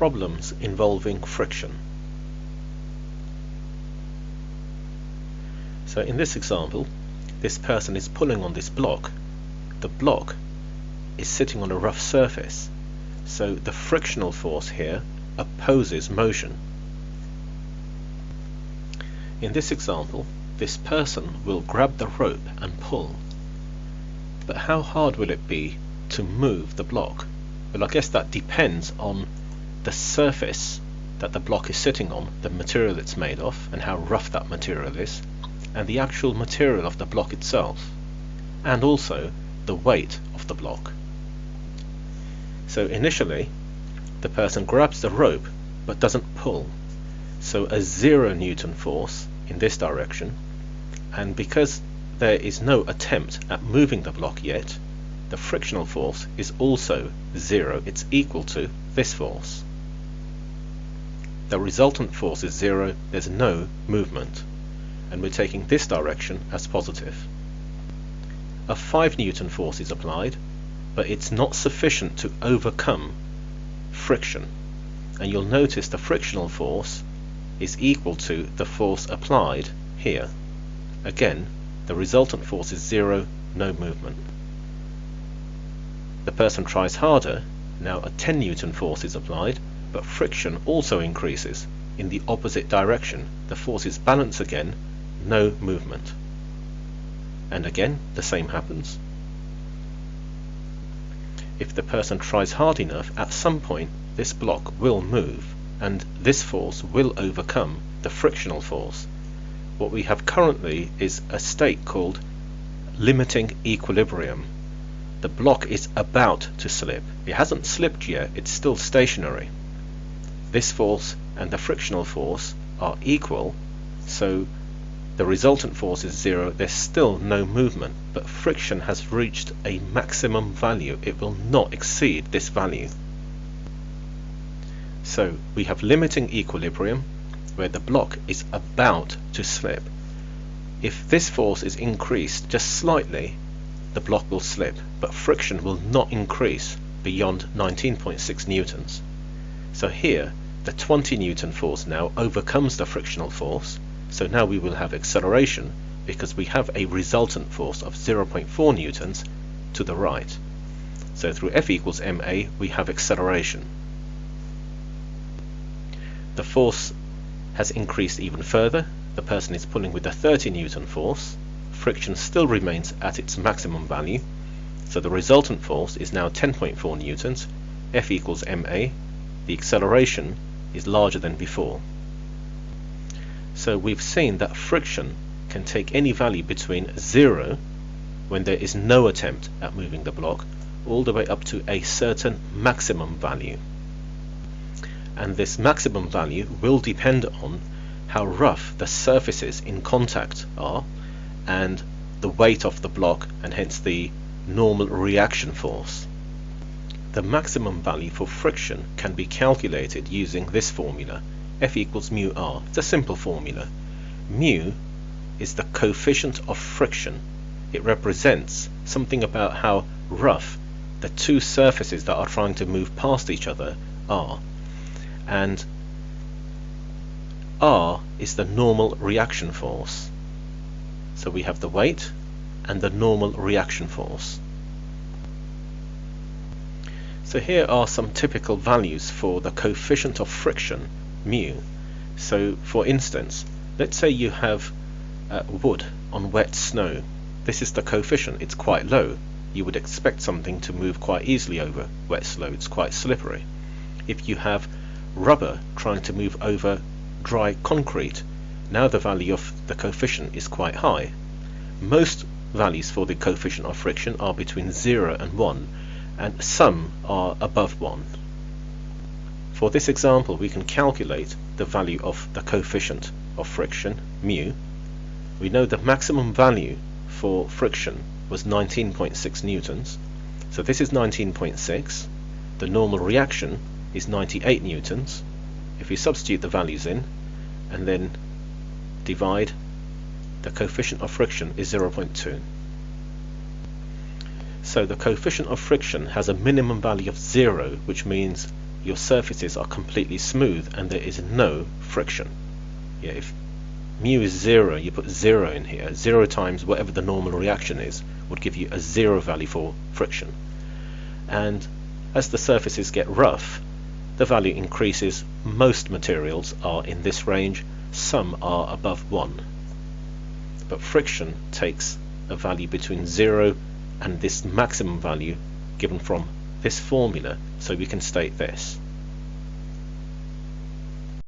problems involving friction. So in this example, this person is pulling on this block. The block is sitting on a rough surface, so the frictional force here opposes motion. In this example, this person will grab the rope and pull. But how hard will it be to move the block? Well, I guess that depends on the surface that the block is sitting on, the material it's made of, and how rough that material is, and the actual material of the block itself, and also the weight of the block. So initially, the person grabs the rope but doesn't pull, so a 0 Newton force in this direction, and because there is no attempt at moving the block yet, the frictional force is also 0. It's equal to this force. The resultant force is 0, there's no movement, and we're taking this direction as positive. A 5 Newton force is applied, but it's not sufficient to overcome friction, and you'll notice the frictional force is equal to the force applied here. Again, the resultant force is 0, no movement. The person tries harder. Now a 10 Newton force is applied, but friction also increases in the opposite direction. The forces balance again, no movement. And again, the same happens. If the person tries hard enough, at some point this block will move, and this force will overcome the frictional force. What we have currently is a state called limiting equilibrium. The block is about to slip. It hasn't slipped yet, it's still stationary. This force and the frictional force are equal, so the resultant force is 0. There's still no movement, but friction has reached a maximum value. It will not exceed this value. So we have limiting equilibrium, where the block is about to slip. If this force is increased just slightly, the block will slip, but friction will not increase beyond 19.6 newtons. So here, the 20 Newton force now overcomes the frictional force, so now we will have acceleration because we have a resultant force of 0.4 newtons to the right. So through F equals ma, we have acceleration. The force has increased even further. The person is pulling with a 30 Newton force. Friction still remains at its maximum value, so the resultant force is now 10.4 newtons. F equals ma. The acceleration is larger than before. So we've seen that friction can take any value between 0, when there is no attempt at moving the block, all the way up to a certain maximum value. And this maximum value will depend on how rough the surfaces in contact are, and the weight of the block, and hence the normal reaction force. The maximum value for friction can be calculated using this formula, F equals mu r. It's a simple formula. Mu is the coefficient of friction. It represents something about how rough the two surfaces that are trying to move past each other are. And r is the normal reaction force. So we have the weight and the normal reaction force. So here are some typical values for the coefficient of friction, mu. So for instance, let's say you have wood on wet snow. This is the coefficient. It's quite low. You would expect something to move quite easily over wet snow. It's quite slippery. If you have rubber trying to move over dry concrete, now the value of the coefficient is quite high. Most values for the coefficient of friction are between 0 and 1, and some are above 1. For this example, we can calculate the value of the coefficient of friction, mu. We know the maximum value for friction was 19.6 newtons, so this is 19.6. The normal reaction is 98 newtons. If we substitute the values in and then divide, the coefficient of friction is 0.2. So the coefficient of friction has a minimum value of 0, which means your surfaces are completely smooth and there is no friction. Yeah, if mu is 0, you put 0 in here. 0 times whatever the normal reaction is would give you a 0 value for friction. And as the surfaces get rough, the value increases. Most materials are in this range, some are above 1. But friction takes a value between 0 and this maximum value given from this formula, so we can state this.